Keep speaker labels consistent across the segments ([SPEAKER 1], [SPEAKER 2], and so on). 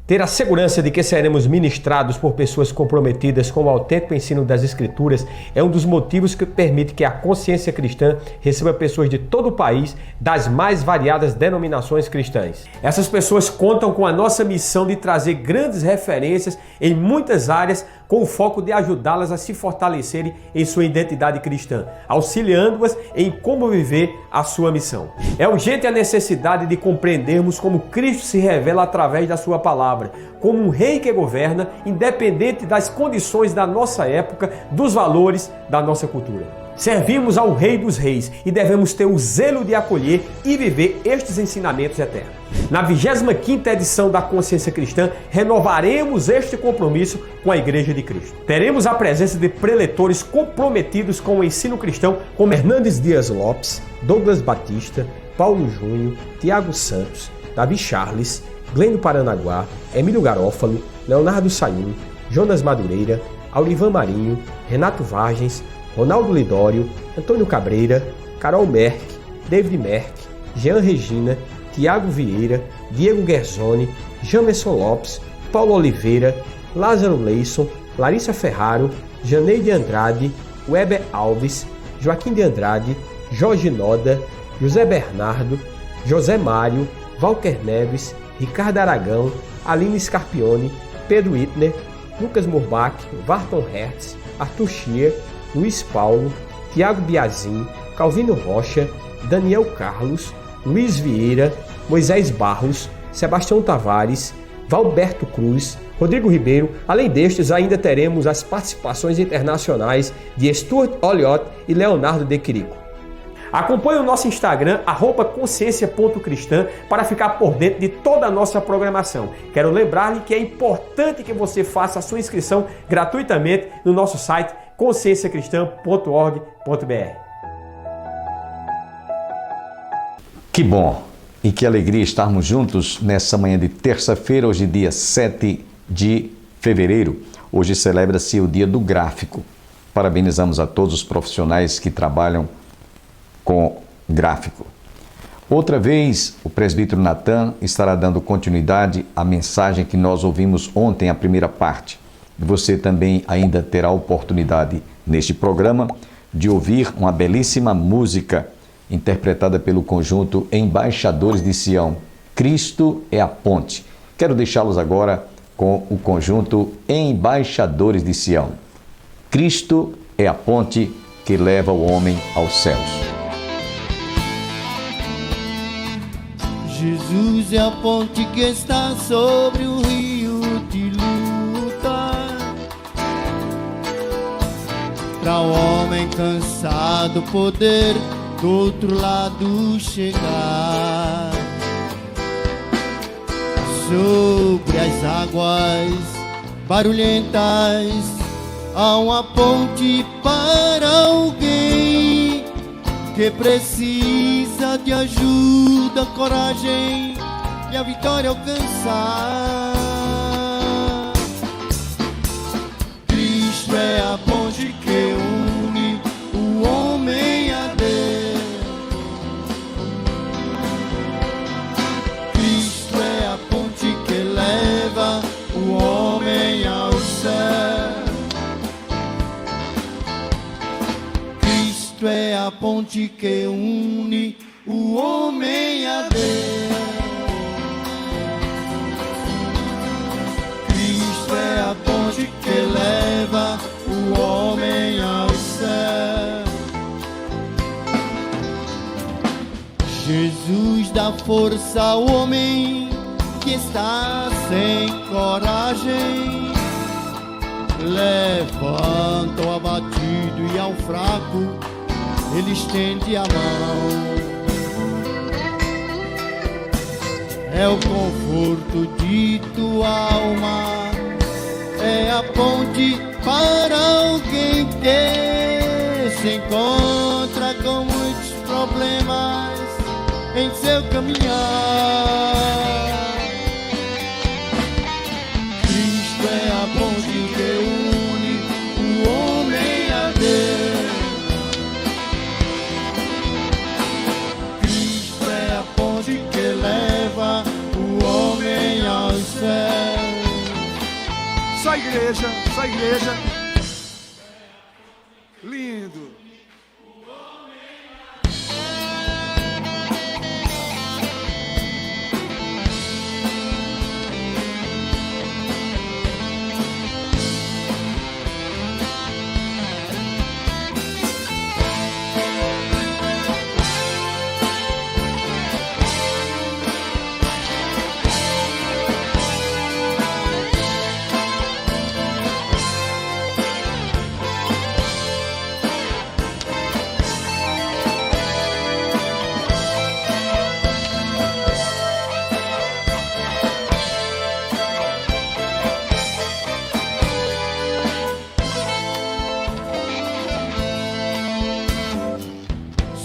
[SPEAKER 1] Ter a segurança de que seremos ministrados por pessoas comprometidas com o autêntico ensino das Escrituras é um dos motivos que permite que a consciência cristã receba pessoas de todo o país, das mais variadas denominações cristãs. Essas pessoas contam com a nossa missão de trazer grandes referências em muitas áreas com o foco de ajudá-las a se fortalecerem em sua identidade cristã, auxiliando-as em como viver a sua missão. É urgente a necessidade de compreendermos como Cristo se revela através da sua palavra, como um rei que governa, independente das condições da nossa época, dos valores da nossa cultura. Servimos ao Rei dos Reis e devemos ter o zelo de acolher e viver estes ensinamentos eternos. Na 25ª edição da Consciência Cristã, renovaremos este compromisso com a Igreja de Cristo. Teremos a presença de preletores comprometidos com o ensino cristão, como Hernandes Dias Lopes, Douglas Batista, Paulo Júnior, Tiago Santos, Davi Charles, Glênio Paranaguá, Emílio Garófalo, Leonardo Sayum, Jonas Madureira, Aurivan Marinho, Renato Vargens, Ronaldo Lidório, Antônio Cabreira, Carol Merck, David Merck, Jean Regina, Tiago Vieira, Diego Guerzoni, Jamerson Lopes, Paulo Oliveira, Lázaro Leison, Larissa Ferraro, Janeide Andrade, Weber Alves, Joaquim de Andrade, Jorge Noda, José Bernardo, José Mário, Walker Neves, Ricardo Aragão, Aline Scarpione, Pedro Ittner, Lucas Murbach, Varton Hertz, Arthur Schier, Luiz Paulo, Tiago Biazin, Calvino Rocha, Daniel Carlos, Luiz Vieira, Moisés Barros, Sebastião Tavares, Valberto Cruz, Rodrigo Ribeiro. Além destes, ainda teremos as participações internacionais de Stuart Olliott e Leonardo De Quirico. Acompanhe o nosso Instagram, @consciência.cristã, para ficar por dentro de toda a nossa programação. Quero lembrar-lhe que é importante que você faça a sua inscrição gratuitamente no nosso site conscienciacristã.org.br.
[SPEAKER 2] Que bom e que alegria estarmos juntos nessa manhã de terça-feira, hoje dia 7 de fevereiro. Hoje celebra-se o Dia do Gráfico. Parabenizamos a todos os profissionais que trabalham com gráfico. Outra vez, o presbítero Natan estará dando continuidade à mensagem que nós ouvimos ontem, a primeira parte. Você também ainda terá a oportunidade neste programa de ouvir uma belíssima música interpretada pelo conjunto Embaixadores de Sião. Cristo é a ponte. Quero deixá-los agora com o conjunto Embaixadores de Sião. Cristo é a ponte que leva o homem aos céus.
[SPEAKER 3] Jesus é a ponte que está sobre o rio de luta, para o homem cansado poder do outro lado chegar. Sobre as águas barulhentas há uma ponte para alguém que precisa de ajuda, coragem e a vitória alcançar. Cristo é a ponte que une o homem a Deus. Cristo é a ponte que leva o homem ao céu. Cristo é a ponte que une o homem a Deus. Cristo é a ponte que leva o homem ao céu. Jesus dá força ao homem que está sem coragem. Levanta o abatido e ao fraco Ele estende a mão. É o conforto de tua alma, é a ponte para alguém que se encontra com muitos problemas em seu caminhar. Cristo é a ponte que une o homem a Deus. Cristo é a ponte que leva o homem ao céu. igreja, essa igreja. Lindo.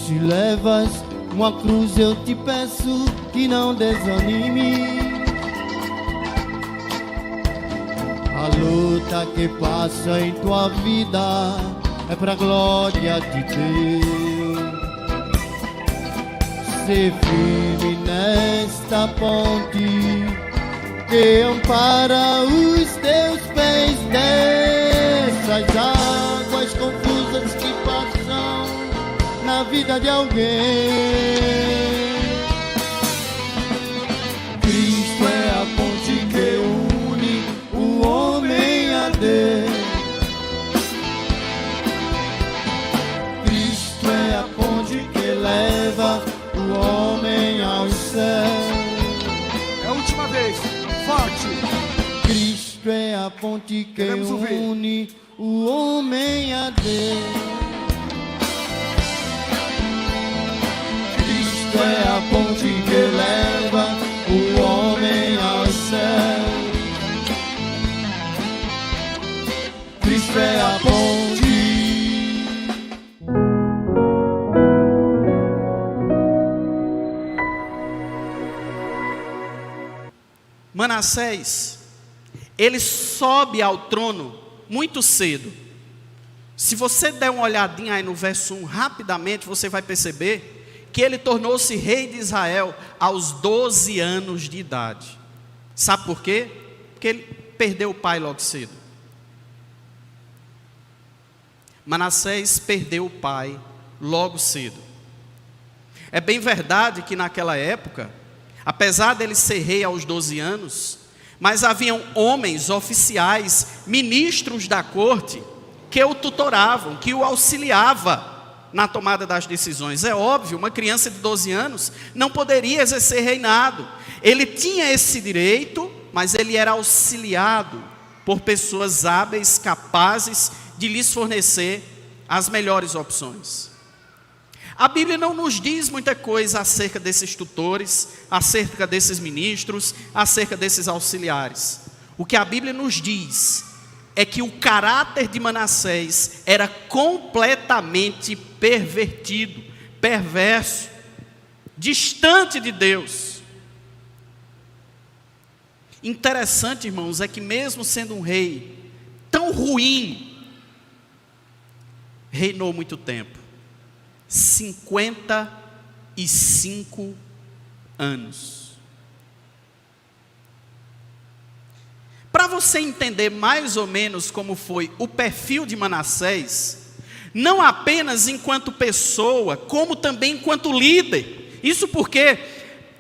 [SPEAKER 3] Se levas uma cruz, eu te peço que não desanime. A luta que passa em tua vida é pra glória de Deus. Ser firme nesta ponte que ampara os teus pés dessas águas confusas que passam na vida de alguém. Cristo é a ponte que une o homem a Deus. Cristo é a ponte que leva o homem ao céu. É a última vez, forte. Cristo é a ponte que une o homem a Deus. É a ponte que leva o homem ao céu. Cristo é a ponte.
[SPEAKER 4] Manassés, ele sobe ao trono muito cedo. Se você der uma olhadinha aí no verso 1 rapidamente, você vai perceber que ele tornou-se rei de Israel aos 12 anos de idade. Sabe por quê? Porque ele perdeu o pai logo cedo. Manassés perdeu o pai logo cedo. É bem verdade que naquela época, apesar dele ser rei aos 12 anos, mas haviam homens, oficiais, ministros da corte, que o tutoravam, que o auxiliavam na tomada das decisões. É óbvio, uma criança de 12 anos não poderia exercer reinado. Ele tinha esse direito, mas ele era auxiliado por pessoas hábeis, capazes de lhes fornecer as melhores opções. A Bíblia não nos diz muita coisa acerca desses tutores, acerca desses ministros, acerca desses auxiliares. O que a Bíblia nos diz é que o caráter de Manassés era completamente pervertido, perverso, distante de Deus. Interessante, irmãos, é que mesmo sendo um rei tão ruim, reinou muito tempo, 55 anos. Para você entender mais ou menos como foi o perfil de Manassés, não apenas enquanto pessoa, como também enquanto líder. Isso porque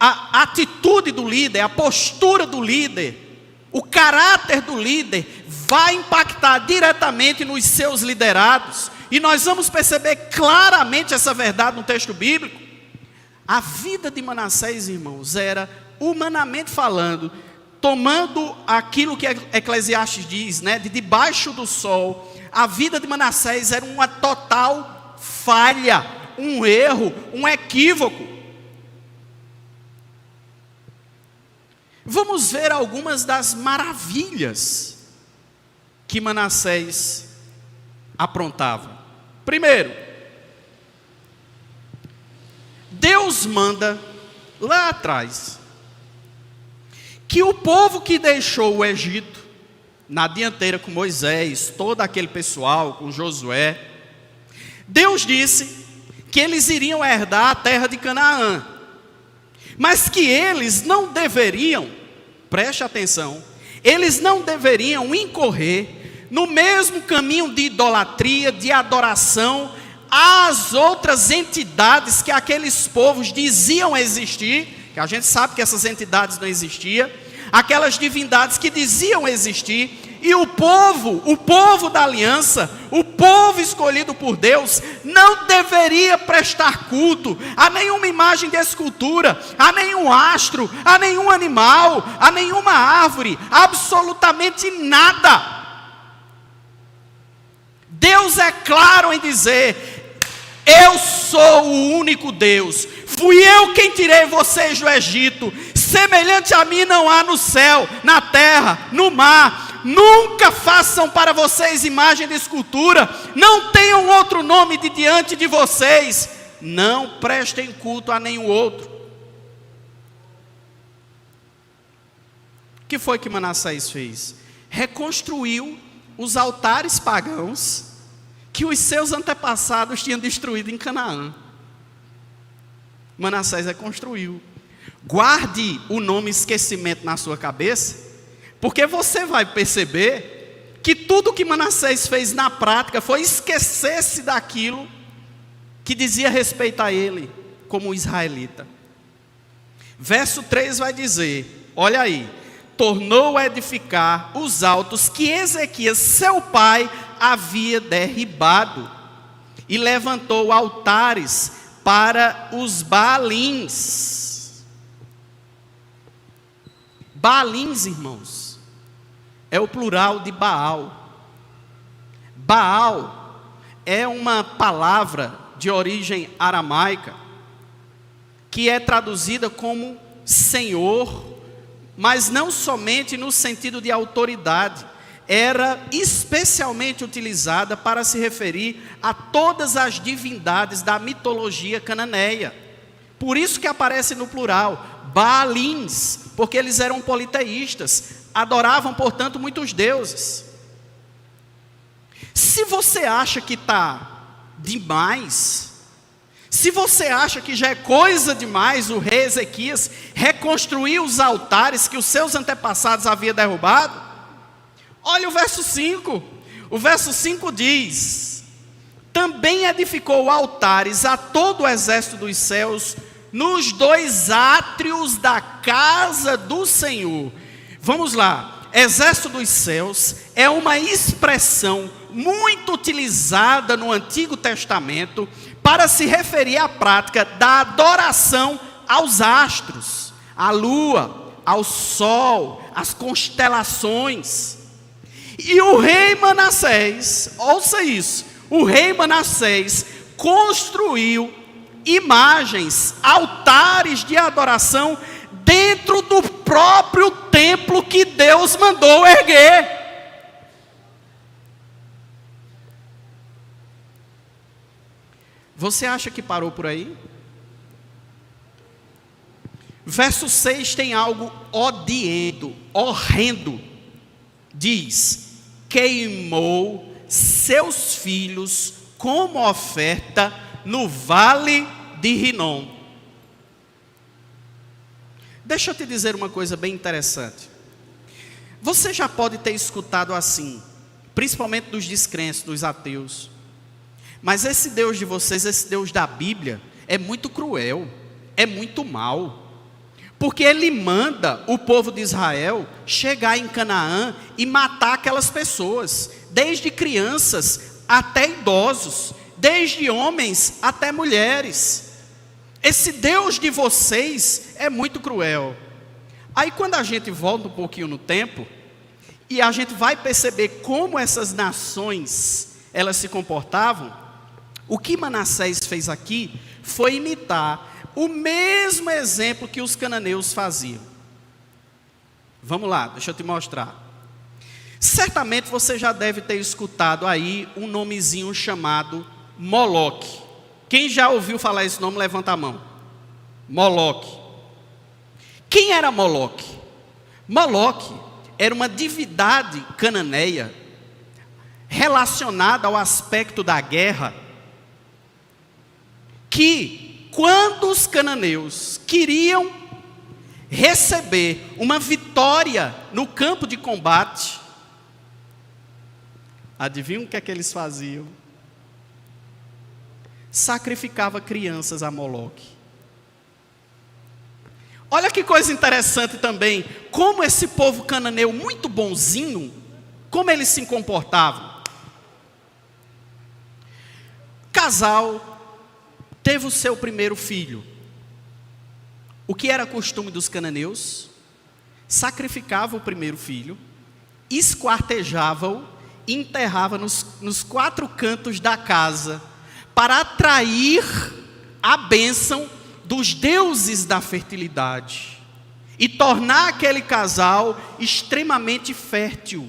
[SPEAKER 4] a atitude do líder, a postura do líder, o caráter do líder vai impactar diretamente nos seus liderados. E nós vamos perceber claramente essa verdade no texto bíblico. A vida de Manassés, irmãos, era, humanamente falando, tomando aquilo que Eclesiastes diz, né, de debaixo do sol, a vida de Manassés era uma total falha, um erro, um equívoco. Vamos ver algumas das maravilhas que Manassés aprontava. Primeiro, Deus manda lá atrás que o povo que deixou o Egito, na dianteira com Moisés, todo aquele pessoal, com Josué, Deus disse que eles iriam herdar a terra de Canaã, mas que eles não deveriam, preste atenção, eles não deveriam incorrer no mesmo caminho de idolatria, de adoração às outras entidades que aqueles povos diziam existir, que a gente sabe que essas entidades não existiam, aquelas divindades que diziam existir, e o povo da aliança, o povo escolhido por Deus, não deveria prestar culto a nenhuma imagem de escultura, a nenhum astro, a nenhum animal, a nenhuma árvore, absolutamente nada. Deus é claro em dizer: eu sou o único Deus, fui eu quem tirei vocês do Egito, semelhante a mim não há no céu, na terra, no mar. Nunca façam para vocês imagem de escultura, não tenham outro nome de diante de vocês, não prestem culto a nenhum outro. O que foi que Manassés fez? Reconstruiu os altares pagãos que os seus antepassados tinham destruído em Canaã. Manassés reconstruiu. Guarde o nome esquecimento na sua cabeça, porque você vai perceber que tudo que Manassés fez na prática foi esquecer-se daquilo que dizia respeito a ele como israelita. Verso 3 vai dizer, olha aí: tornou a edificar os altos que Ezequias, seu pai, havia derribado, e levantou altares para os Baalins. Baalins, irmãos, é o plural de Baal. Baal é uma palavra de origem aramaica que é traduzida como Senhor, mas não somente no sentido de autoridade. Era especialmente utilizada para se referir a todas as divindades da mitologia cananeia. Por isso que aparece no plural, Baalins, porque eles eram politeístas, adoravam, portanto, muitos deuses. Se você acha que está demais, se você acha que já é coisa demais o rei Ezequias reconstruir os altares que os seus antepassados haviam derrubado, olha o verso 5. O verso 5 diz: também edificou altares a todo o exército dos céus nos 2 átrios da casa do Senhor. Vamos lá, exército dos céus é uma expressão muito utilizada no Antigo Testamento para se referir à prática da adoração aos astros, à lua, ao sol, às constelações. E o rei Manassés, ouça isso, o rei Manassés construiu imagens, altares de adoração dentro do próprio templo que Deus mandou erguer. Você acha que parou por aí? Verso 6 tem algo odiento, horrendo. Diz: queimou seus filhos como oferta no vale de Rinom. Deixa eu te dizer uma coisa bem interessante. Você já pode ter escutado assim, principalmente dos descrentes, dos ateus: mas esse Deus de vocês, esse Deus da Bíblia, é muito cruel, é muito mau, porque ele manda o povo de Israel chegar em Canaã e matar aquelas pessoas, desde crianças até idosos, desde homens até mulheres. Esse Deus de vocês é muito cruel. Aí quando a gente volta um pouquinho no tempo, e a gente vai perceber como essas nações, elas se comportavam, o que Manassés fez aqui foi imitar o mesmo exemplo que os cananeus faziam. Vamos lá, deixa eu te mostrar. Certamente você já deve ter escutado aí um nomezinho chamado Moloque. Quem já ouviu falar esse nome, levanta a mão. Moloque. Quem era Moloque? Moloque era uma divindade cananeia relacionada ao aspecto da guerra, que quando os cananeus queriam receber uma vitória no campo de combate, adivinha o que é que eles faziam? Sacrificava crianças a Moloque. Olha que coisa interessante também, como esse povo cananeu muito bonzinho, como eles se comportavam. Casal teve o seu primeiro filho. O que era costume dos cananeus? Sacrificava o primeiro filho, esquartejava-o e enterrava nos 4 cantos da casa, para atrair a bênção dos deuses da fertilidade e tornar aquele casal extremamente fértil,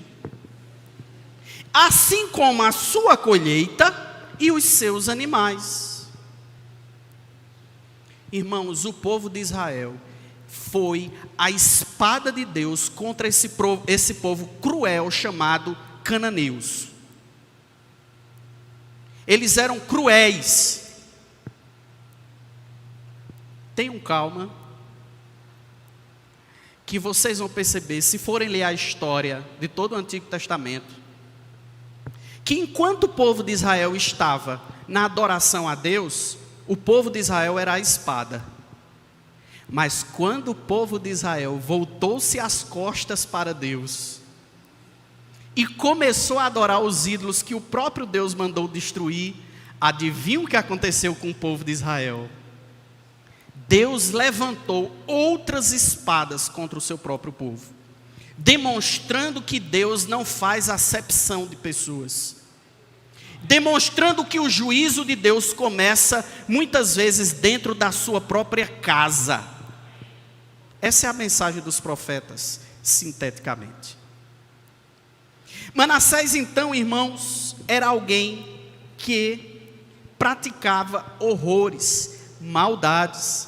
[SPEAKER 4] assim como a sua colheita e os seus animais. Irmãos, o povo de Israel foi a espada de Deus contra esse povo cruel chamado cananeus. Eles eram cruéis. Tenham calma, que vocês vão perceber, se forem ler a história de todo o Antigo Testamento, que enquanto o povo de Israel estava na adoração a Deus, o povo de Israel era a espada. Mas quando o povo de Israel voltou-se as costas para Deus e começou a adorar os ídolos que o próprio Deus mandou destruir, adivinha o que aconteceu com o povo de Israel? Deus levantou outras espadas contra o seu próprio povo, demonstrando que Deus não faz acepção de pessoas, demonstrando que o juízo de Deus começa muitas vezes dentro da sua própria casa. Essa é a mensagem dos profetas, sinteticamente. Manassés, então, irmãos, era alguém que praticava horrores, maldades.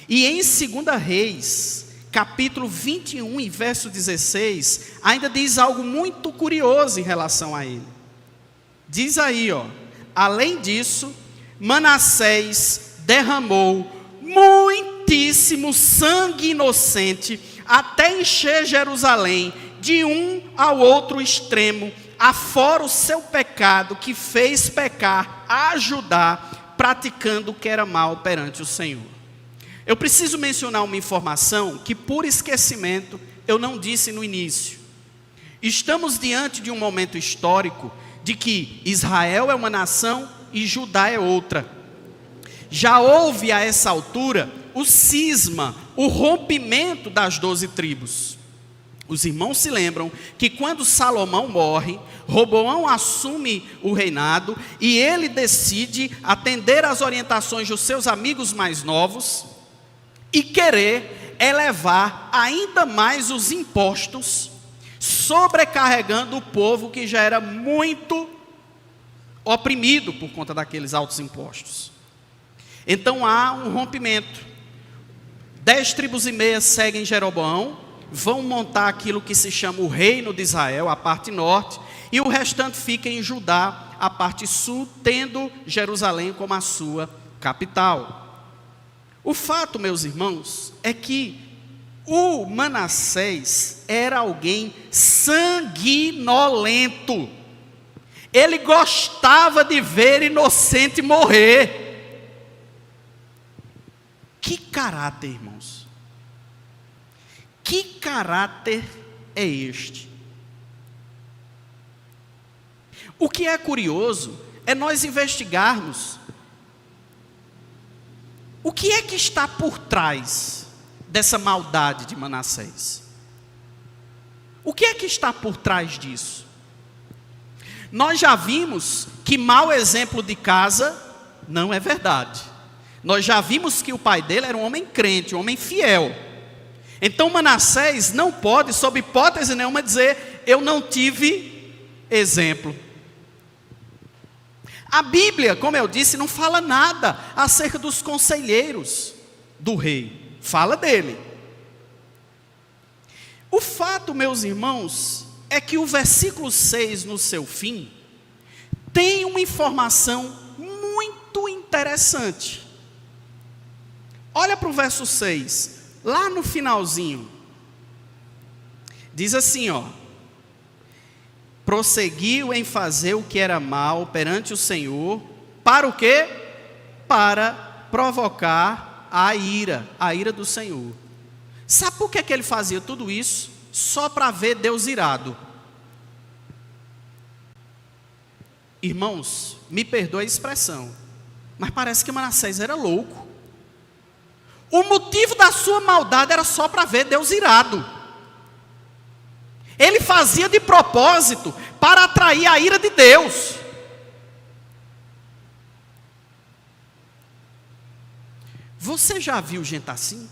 [SPEAKER 4] E em 2 Reis, capítulo 21 e verso 16, ainda diz algo muito curioso em relação a ele. Diz aí, além disso, Manassés derramou muitíssimo sangue inocente, até encher Jerusalém de um ao outro extremo, afora o seu pecado que fez pecar a Judá, praticando o que era mal perante o Senhor. Eu preciso mencionar uma informação que, por esquecimento, eu não disse no início. Estamos diante de um momento histórico de que Israel é uma nação e Judá é outra. Já houve a essa altura o cisma, o rompimento das 12 tribos. Os irmãos se lembram que quando Salomão morre, Roboão assume o reinado e ele decide atender às orientações dos seus amigos mais novos e querer elevar ainda mais os impostos, sobrecarregando o povo que já era muito oprimido por conta daqueles altos impostos. Então há um rompimento. 10 tribos e meia seguem Jeroboão, vão montar aquilo que se chama o reino de Israel, a parte norte, e o restante fica em Judá, a parte sul, tendo Jerusalém como a sua capital. O fato, meus irmãos, é que o Manassés era alguém sanguinolento. Ele gostava de ver inocente morrer. Que caráter, irmãos? Que caráter é este? O que é curioso é nós investigarmos o que é que está por trás dessa maldade de Manassés. O que é que está por trás disso? Nós já vimos que mau exemplo de casa não é verdade. Nós já vimos que o pai dele era um homem crente, um homem fiel. Então Manassés não pode, sob hipótese nenhuma, dizer: eu não tive exemplo. A Bíblia, como eu disse, não fala nada acerca dos conselheiros do rei. Fala dele. O fato, meus irmãos, é que o versículo 6, no seu fim, tem uma informação muito interessante. Olha para o verso 6. lá no finalzinho, diz assim, ó: prosseguiu em fazer o que era mal perante o Senhor, para o quê? Para provocar a ira do Senhor. Sabe por que ele fazia tudo isso? Só para ver Deus irado. Irmãos, me perdoe a expressão, mas parece que Manassés era louco. O motivo da sua maldade era só para ver Deus irado. Ele fazia de propósito para atrair a ira de Deus. Você já viu gente assim?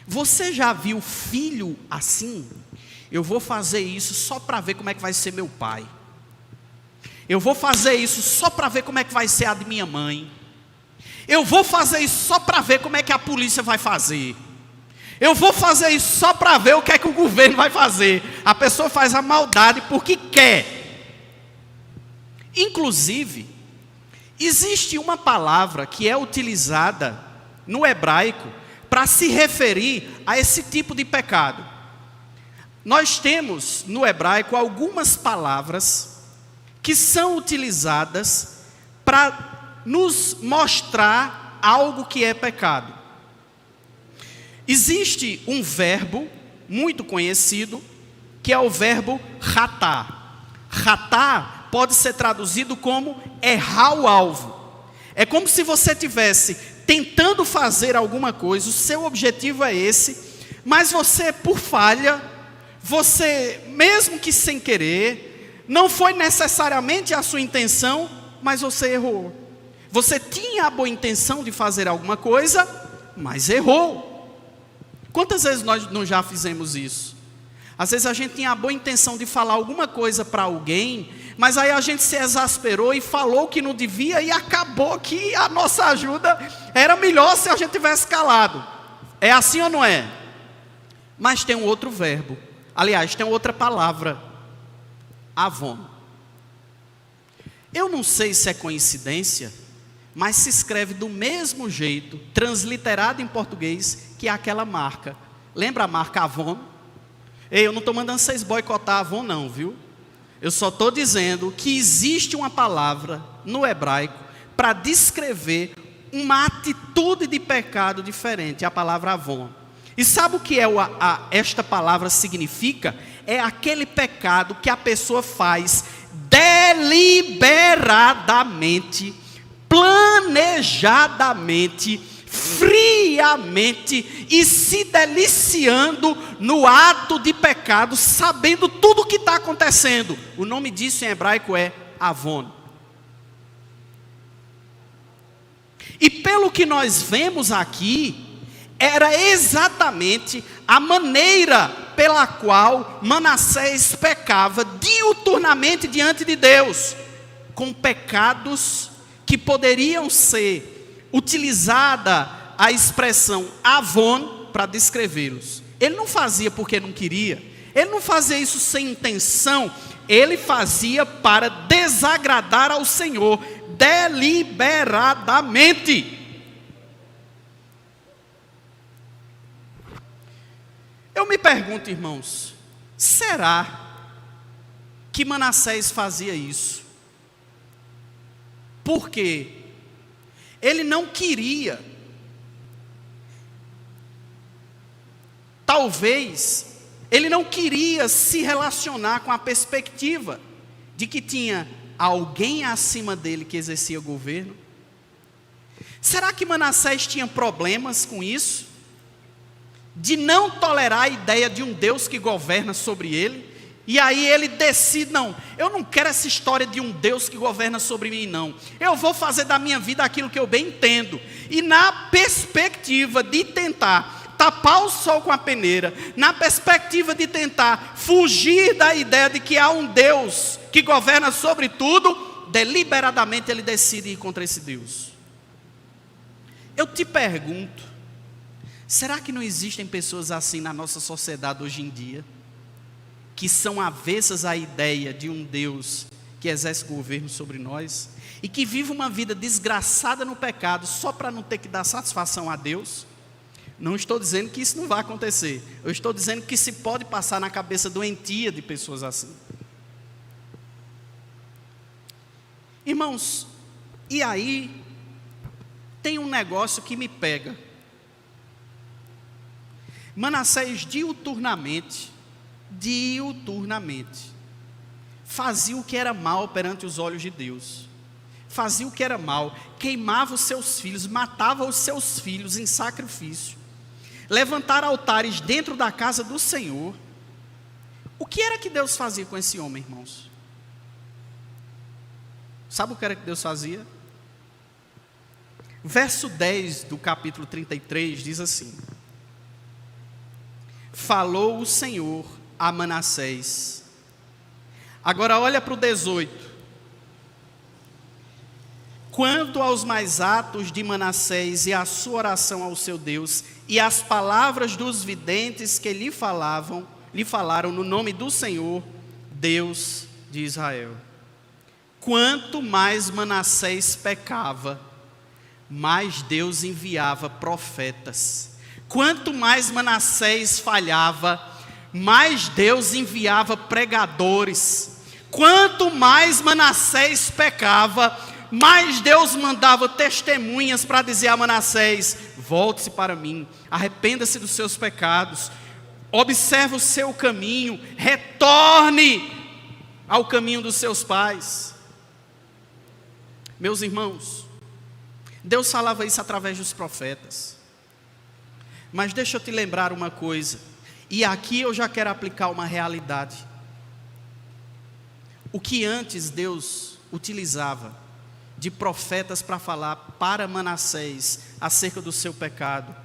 [SPEAKER 4] Você já viu filho assim? Eu vou fazer isso só para ver como é que vai ser meu pai. Eu vou fazer isso só para ver como é que vai ser a de minha mãe. Eu vou fazer isso só para ver como é que a polícia vai fazer. Eu vou fazer isso só para ver o que é que o governo vai fazer. A pessoa faz a maldade porque quer. Inclusive, existe uma palavra que é utilizada no hebraico para se referir a esse tipo de pecado. Nós temos no hebraico algumas palavras que são utilizadas para nos mostrar algo que é pecado. Existe um verbo muito conhecido, que é o verbo ratá. Ratá pode ser traduzido como errar o alvo. É como se você estivesse tentando fazer alguma coisa, o seu objetivo é esse, mas você, por falha, você, mesmo que sem querer, não foi necessariamente a sua intenção, mas você errou. Você tinha a boa intenção de fazer alguma coisa, mas errou. Quantas vezes nós não já fizemos isso? Às vezes a gente tinha a boa intenção de falar alguma coisa para alguém, mas aí a gente se exasperou e falou o que não devia e acabou que a nossa ajuda era melhor se a gente tivesse calado. É assim ou não é? Mas tem um outro verbo. Aliás, tem outra palavra. Avon. Eu não sei se é coincidência, mas se escreve do mesmo jeito, transliterado em português, que é aquela marca. Lembra a marca Avon? Ei, eu não estou mandando vocês boicotar a Avon não, viu? Eu só estou dizendo que existe uma palavra no hebraico para descrever uma atitude de pecado diferente, a palavra Avon. E sabe o que esta palavra significa? É aquele pecado que a pessoa faz deliberadamente, planejadamente, friamente e se deliciando no ato de pecado, sabendo tudo o que está acontecendo. O nome disso em hebraico é Avon. E pelo que nós vemos aqui, era exatamente a maneira pela qual Manassés pecava diuturnamente diante de Deus, com pecados que poderiam ser utilizada a expressão Avon para descrevê-los. Ele não fazia porque não queria, ele não fazia isso sem intenção, ele fazia para desagradar ao Senhor deliberadamente. Eu me pergunto, irmãos, será que Manassés fazia isso? Porque ele não queria. Talvez ele não queria se relacionar com a perspectiva de que tinha alguém acima dele que exercia governo. Será que Manassés tinha problemas com isso? De não tolerar a ideia de um Deus que governa sobre ele, e aí ele decide, não, eu não quero essa história de um Deus que governa sobre mim não, eu vou fazer da minha vida aquilo que eu bem entendo, e na perspectiva de tentar tapar o sol com a peneira, na perspectiva de tentar fugir da ideia de que há um Deus que governa sobre tudo, deliberadamente ele decide ir contra esse Deus. Eu te pergunto, será que não existem pessoas assim na nossa sociedade hoje em dia? Que são avessas à ideia de um Deus que exerce governo sobre nós e que vive uma vida desgraçada no pecado só para não ter que dar satisfação a Deus? Não estou dizendo que isso não vai acontecer. Eu estou dizendo que se pode passar na cabeça doentia de pessoas assim. Irmãos, e aí tem um negócio que me pega. Manassés diuturnamente fazia o que era mal perante os olhos de Deus. Fazia o que era mal, queimava os seus filhos, matava os seus filhos em sacrifício. Levantar altares dentro da casa do Senhor. O que era que Deus fazia com esse homem, irmãos? Sabe o que era que Deus fazia? Verso 10 do capítulo 33 diz assim: falou o Senhor a Manassés. Agora olha para o 18. Quanto aos mais atos de Manassés e a sua oração ao seu Deus, e as palavras dos videntes que lhe falaram no nome do Senhor, Deus de Israel. Quanto mais Manassés pecava, mais Deus enviava profetas. Quanto mais Manassés falhava, mais Deus enviava pregadores. Quanto mais Manassés pecava, mais Deus mandava testemunhas para dizer a Manassés: volte-se para mim, arrependa-se dos seus pecados, observe o seu caminho, retorne ao caminho dos seus pais. Meus irmãos, Deus falava isso através dos profetas. Mas deixa eu te lembrar uma coisa, e aqui eu já quero aplicar uma realidade. O que antes Deus utilizava de profetas para falar para Manassés acerca do seu pecado,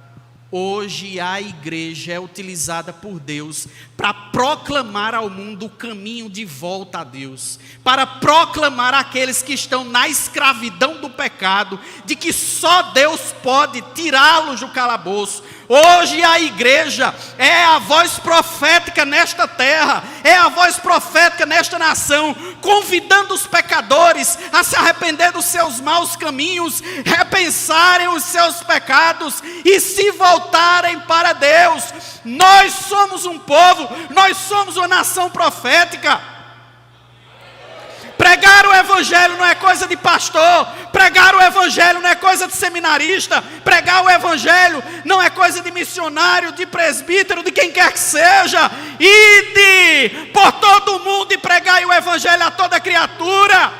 [SPEAKER 4] hoje a igreja é utilizada por Deus para proclamar ao mundo o caminho de volta a Deus, para proclamar àqueles que estão na escravidão do pecado, de que só Deus pode tirá-los do calabouço. Hoje a igreja é a voz profética nesta terra, é a voz profética nesta nação, convidando os pecadores a se arrepender dos seus maus caminhos, repensarem os seus pecados e se voltarem para Deus. Nós somos um povo, nós somos uma nação profética. Pregar o evangelho não é coisa de pastor, pregar o evangelho não é coisa de seminarista, pregar o evangelho não é coisa de missionário, de presbítero, de quem quer que seja. Ide por todo o mundo e pregai o evangelho a toda criatura.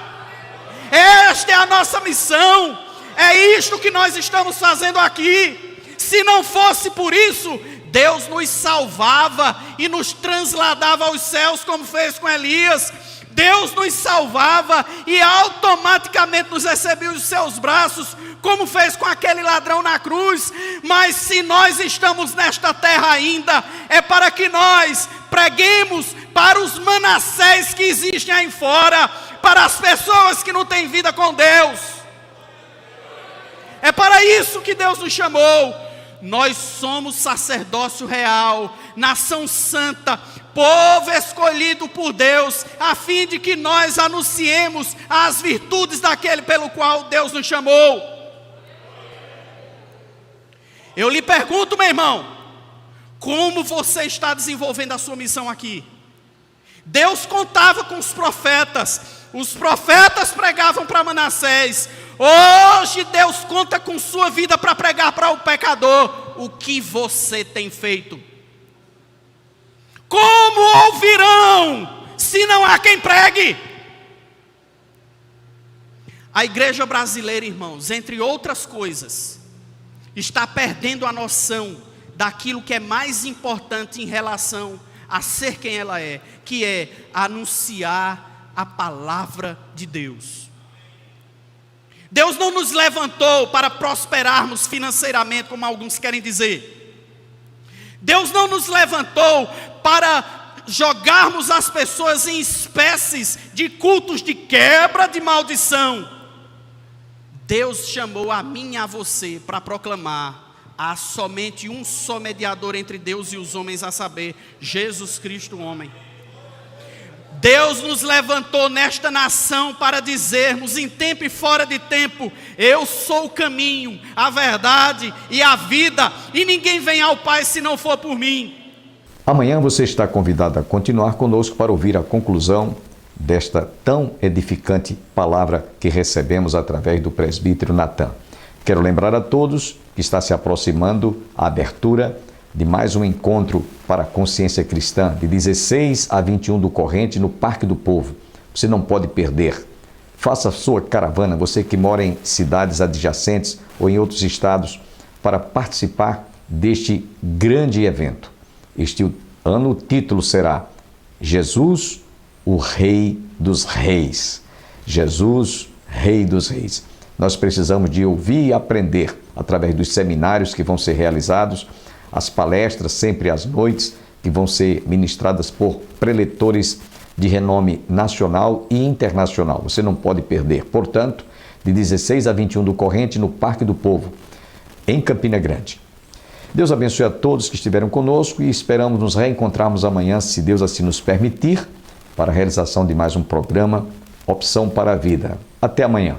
[SPEAKER 4] Esta é a nossa missão, é isto que nós estamos fazendo aqui. Se não fosse por isso, Deus nos salvava e nos transladava aos céus, como fez com Elias. Deus nos salvava e automaticamente nos recebia os seus braços, como fez com aquele ladrão na cruz. Mas se nós estamos nesta terra ainda, é para que nós preguemos para os Manassés que existem aí fora, para as pessoas que não têm vida com Deus. É para isso que Deus nos chamou. Nós somos sacerdócio real, nação santa, povo escolhido por Deus, a fim de que nós anunciemos as virtudes daquele pelo qual Deus nos chamou. Eu lhe pergunto, meu irmão, como você está desenvolvendo a sua missão aqui? Deus contava com os profetas pregavam para Manassés. Hoje Deus conta com sua vida para pregar para o pecador. O que você tem feito? Como ouvirão se não há quem pregue? A igreja brasileira, irmãos, entre outras coisas, está perdendo a noção daquilo que é mais importante em relação a ser quem ela é, que é anunciar a palavra de Deus. Deus não nos levantou para prosperarmos financeiramente, como alguns querem dizer. Deus não nos levantou para jogarmos as pessoas em espécies de cultos de quebra, de maldição. Deus chamou a mim e a você para proclamar: há somente um só mediador entre Deus e os homens, a saber, Jesus Cristo, o homem. Deus nos levantou nesta nação para dizermos, em tempo e fora de tempo: eu sou o caminho, a verdade e a vida, e ninguém vem ao Pai se não for por mim.
[SPEAKER 2] Amanhã você está convidado a continuar conosco para ouvir a conclusão desta tão edificante palavra que recebemos através do presbítero Natan. Quero lembrar a todos que está se aproximando a abertura de mais um encontro para a consciência cristã, de 16 a 21 do Corrente, no Parque do Povo. Você não pode perder. Faça a sua caravana, você que mora em cidades adjacentes ou em outros estados, para participar deste grande evento. Este ano o título será Jesus, o Rei dos Reis. Jesus, Rei dos Reis. Nós precisamos de ouvir e aprender através dos seminários que vão ser realizados, as palestras sempre às noites, que vão ser ministradas por preletores de renome nacional e internacional. Você não pode perder. Portanto, de 16 a 21 do Corrente, no Parque do Povo, em Campina Grande. Deus abençoe a todos que estiveram conosco e esperamos nos reencontrarmos amanhã, se Deus assim nos permitir, para a realização de mais um programa Opção para a Vida. Até amanhã.